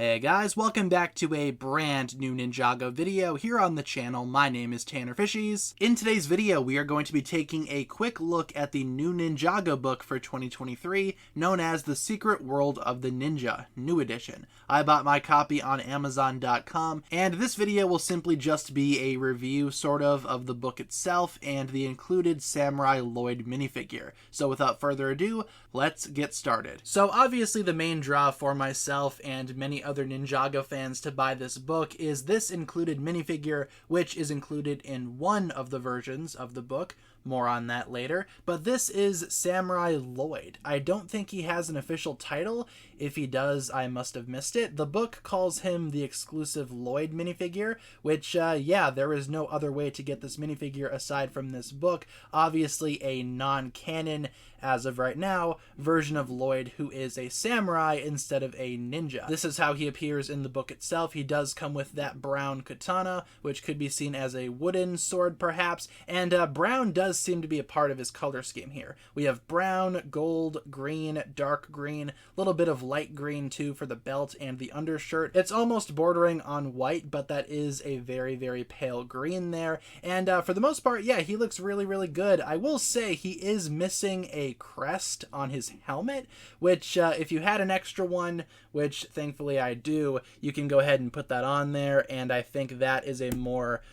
Hey guys, welcome back to a brand new Ninjago video here on the channel. My name is TannerFishies. In today's video, we are going to be taking a quick look at the new Ninjago book for 2023, known as The Secret World of the Ninja, New Edition. I bought my copy on Amazon.com, and this video will simply just be a review, sort of the book itself and the included Samurai Lloyd minifigure. So without further ado, let's get started. So obviously the main draw for myself and many other Ninjago fans to buy this book is this included minifigure, which is included in one of the versions of the book. More on that later. But this is Samurai Lloyd. I don't think he has an official title. If he does, I must have missed it. The book calls him the exclusive Lloyd minifigure, which, yeah, there is no other way to get this minifigure aside from this book. Obviously a non-canon, as of right now, version of Lloyd who is a samurai instead of a ninja. This is how he appears in the book itself. He does come with that brown katana, which could be seen as a wooden sword perhaps, and brown does seem to be a part of his color scheme here. We have brown, gold, green, dark green, a little bit of light green too for the belt and the undershirt. It's almost bordering on white, but that is a very, very pale green there. And for the most part, yeah, he looks really, really good. I will say he is missing a crest on his helmet, which if you had an extra one, which thankfully I do, you can go ahead and put that on there, and I think that is a more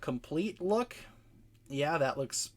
complete look. Yeah, that looks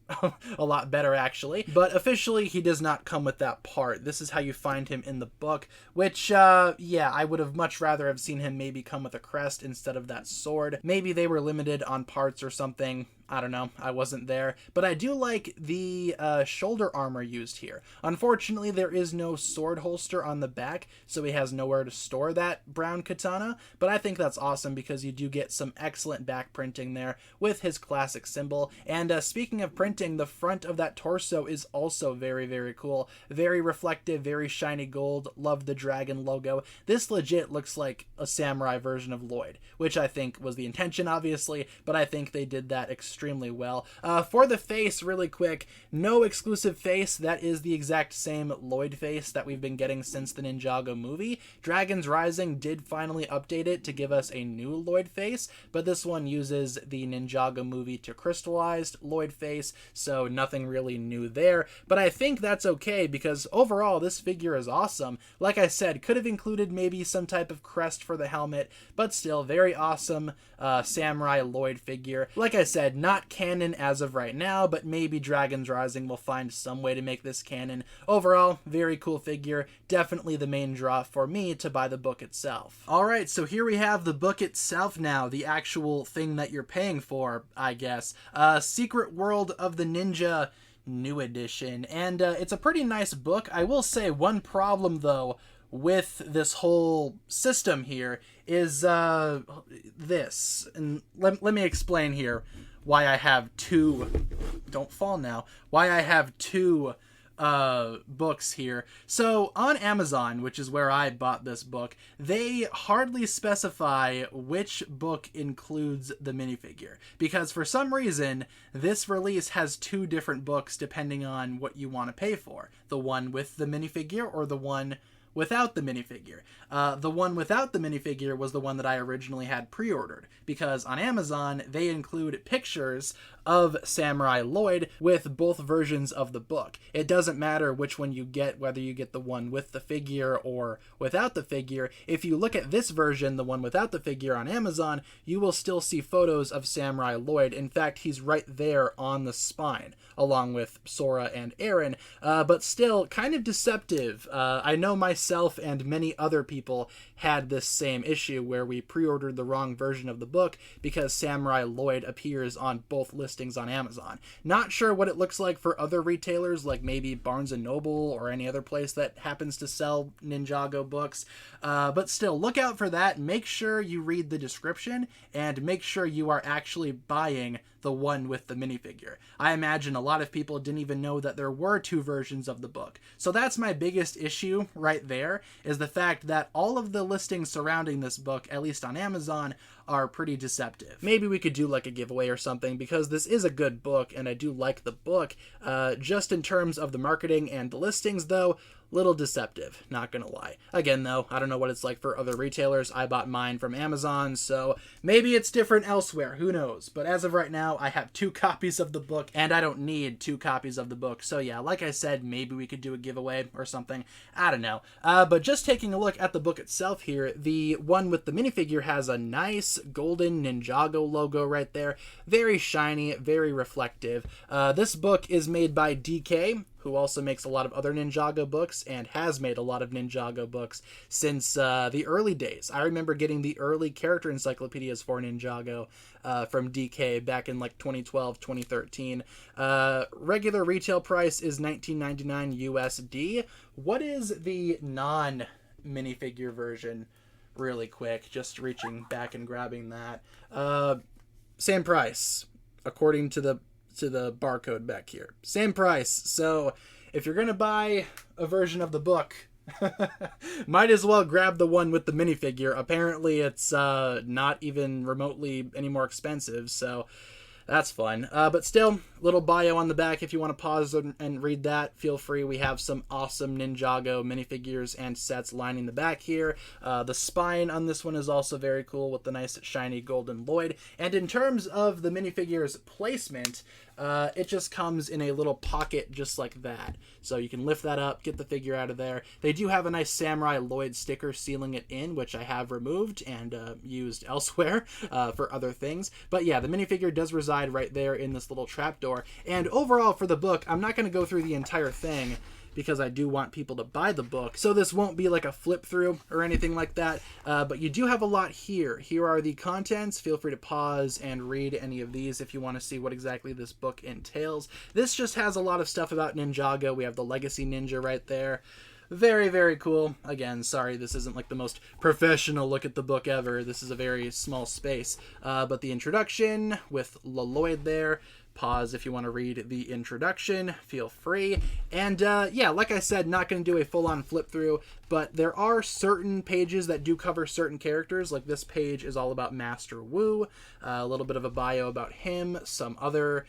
a lot better actually. But officially, he does not come with that part. This is how you find him in the book, which, yeah, I would have much rather have seen him maybe come with a crest instead of that sword. Maybe they were limited on parts or something. I don't know, I wasn't there. But I do like the shoulder armor used here. Unfortunately, there is no sword holster on the back, so he has nowhere to store that brown katana. But I think that's awesome because you do get some excellent back printing there with his classic symbol. And speaking of printing, the front of that torso is also very, very cool. Very reflective, very shiny gold. Love the dragon logo. This legit looks like a samurai version of Lloyd, which I think was the intention, obviously, but I think they did that extremely well. For the face, really quick, no exclusive face. That is the exact same Lloyd face that we've been getting since the Ninjago movie. Dragons Rising did finally update it to give us a new Lloyd face, but this one uses the Ninjago movie to crystallized Lloyd face, so nothing really new there. But I think that's okay because overall this figure is awesome. Like I said, could have included maybe some type of crest for the helmet, but still very awesome Samurai Lloyd figure. Like I said, not canon as of right now, but maybe Dragons Rising will find some way to make this canon. Overall, very cool figure. Definitely the main draw for me to buy the book itself. Alright, so here we have the book itself now, the actual thing that you're paying for, I guess. Secret World of the Ninja, New Edition. And it's a pretty nice book. I will say one problem, though, with this whole system here is this. And let me explain here why I have two, don't fall now, why I have two books here. So on Amazon, which is where I bought this book, they hardly specify which book includes the minifigure, because for some reason this release has two different books depending on what you want to pay for, the one with the minifigure or the one without the minifigure. The one without the minifigure was the one that I originally had pre-ordered, because on Amazon they include pictures of Samurai Lloyd with both versions of the book. It doesn't matter which one you get, whether you get the one with the figure or without the figure. If you look at this version, the one without the figure on Amazon, you will still see photos of Samurai Lloyd. In fact, he's right there on the spine, along with Sora and Aaron, but still kind of deceptive. I know myself and many other people had this same issue where we pre-ordered the wrong version of the book because Samurai Lloyd appears on both listings on Amazon. Not sure what it looks like for other retailers, like maybe Barnes & Noble or any other place that happens to sell Ninjago books, but still, look out for that. Make sure you read the description and make sure you are actually buying the one with the minifigure. I imagine a lot of people didn't even know that there were two versions of the book. So that's my biggest issue right there, is the fact that all of the listings surrounding this book, at least on Amazon, are pretty deceptive. Maybe we could do like a giveaway or something, because this is a good book and I do like the book. Just in terms of the marketing and the listings though, little deceptive, not gonna lie. Again though, I don't know what it's like for other retailers. I bought mine from Amazon, so maybe it's different elsewhere, who knows. But as of right now, I have 2 copies of the book, and I don't need 2 copies of the book. So yeah, like I said, maybe we could do a giveaway or something. I don't know. But just taking a look at the book itself here, the one with the minifigure has a nice golden Ninjago logo right there. Very shiny, very reflective. This book is made by DK, who also makes a lot of other Ninjago books and has made a lot of Ninjago books since the early days. I remember getting the early character encyclopedias for Ninjago from DK back in like 2012, 2013. Regular retail price is $19.99 USD. What is the non-minifigure version? Really quick, just reaching back and grabbing that. Same price, according to the barcode back here. Same price. So if you're gonna buy a version of the book, might as well grab the one with the minifigure. Apparently it's not even remotely any more expensive, so that's fun. But still, little bio on the back. If you want to pause and read that, feel free. We have some awesome Ninjago minifigures and sets lining the back here. The spine on this one is also very cool with the nice shiny golden Lloyd. And in terms of the minifigure's placement, it just comes in a little pocket just like that. So you can lift that up, get the figure out of there. They do have a nice Samurai Lloyd sticker sealing it in, which I have removed and used elsewhere for other things. But yeah, the minifigure does reside right there in this little trapdoor. And overall for the book, I'm not going to go through the entire thing because I do want people to buy the book. So this won't be like a flip through or anything like that. But you do have a lot here. Here are the contents. Feel free to pause and read any of these if you want to see what exactly this book entails. This just has a lot of stuff about Ninjago. We have the Legacy Ninja right there. Very, very cool. Again, sorry, this isn't like the most professional look at the book ever. This is a very small space. But the introduction with Lloyd there. Pause if you want to read the introduction, feel free. And yeah, like I said, not going to do a full-on flip through, but there are certain pages that do cover certain characters. Like this page is all about Master Wu, a little bit of a bio about him, some other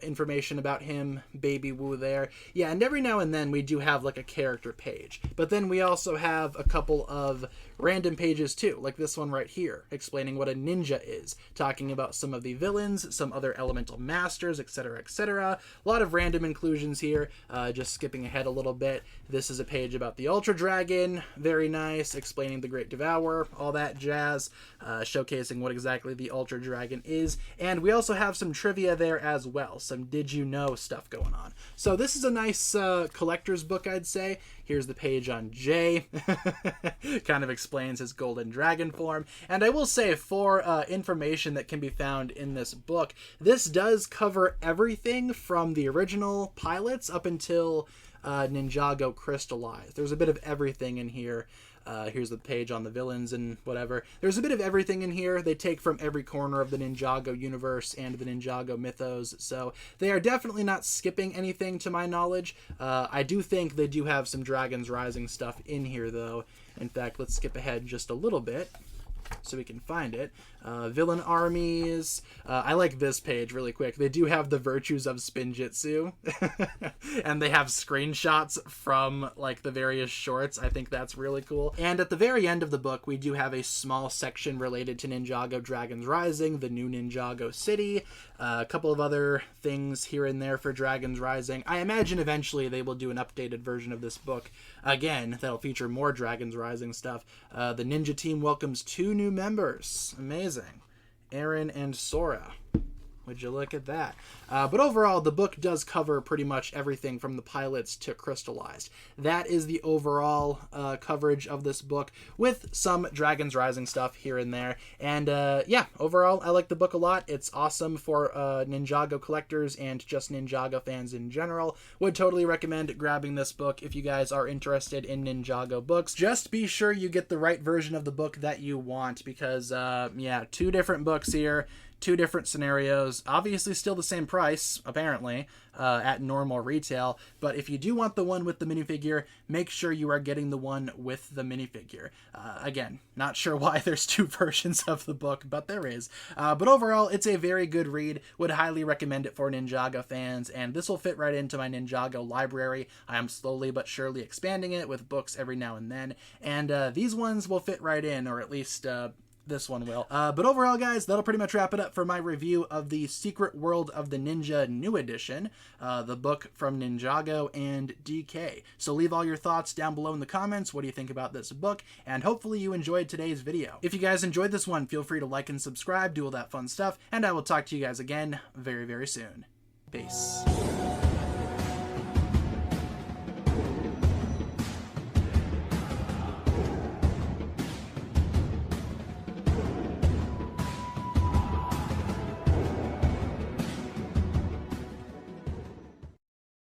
information about him, Baby Wu there. Yeah, and every now and then we do have like a character page. But then we also have a couple of random pages too, like this one right here, explaining what a ninja is, talking about some of the villains, some other elemental masters, etc., etc. A lot of random inclusions here. Just skipping ahead a little bit, this is a page about the Ultra Dragon, very nice, explaining the Great Devourer, all that jazz, showcasing what exactly the Ultra Dragon is. And we also have some trivia there as well, some did you know stuff going on. So this is a nice collector's book, I'd say. Here's the page on Jay. Kind of explains his golden dragon form. And I will say, for information that can be found in this book, this does cover everything from the original pilots up until Ninjago crystallized. There's a bit of everything in here. Here's the page on the villains and whatever. There's a bit of everything in here. They take from every corner of the Ninjago universe and the Ninjago mythos, so they are definitely not skipping anything to my knowledge. I do think they do have some Dragons Rising stuff in here, though. In fact, let's skip ahead just a little bit so we can find it. Villain armies. I like this page really quick. They do have the virtues of Spinjitzu. And they have screenshots from like the various shorts. I think that's really cool. And at the very end of the book, we do have a small section related to Ninjago Dragons Rising, the new Ninjago city, a couple of other things here and there for Dragons Rising. I imagine eventually they will do an updated version of this book again that'll feature more Dragons Rising stuff. The ninja team welcomes 2 new members. Amazing. Aaron and Sora. Would you look at that? But overall, the book does cover pretty much everything from the pilots to crystallized. That is the overall coverage of this book, with some Dragons Rising stuff here and there. And yeah, overall, I like the book a lot. It's awesome for Ninjago collectors and just Ninjago fans in general. Would totally recommend grabbing this book if you guys are interested in Ninjago books. Just be sure you get the right version of the book that you want, because yeah, 2 different books here. 2 different scenarios, obviously still the same price, apparently, at normal retail, but if you do want the one with the minifigure, make sure you are getting the one with the minifigure. Again, not sure why there's 2 versions of the book, but there is. But overall, it's a very good read. Would highly recommend it for Ninjago fans, and this will fit right into my Ninjago library. I am slowly but surely expanding it with books every now and then, and these ones will fit right in, or at least this one will. But overall, guys, that'll pretty much wrap it up for my review of the Secret World of the Ninja New Edition, the book from Ninjago and DK. So leave all your thoughts down below in the comments. What do you think about this book? And hopefully you enjoyed today's video. If you guys enjoyed this one, feel free to like and subscribe, do all that fun stuff, and I will talk to you guys again very, very soon. Peace.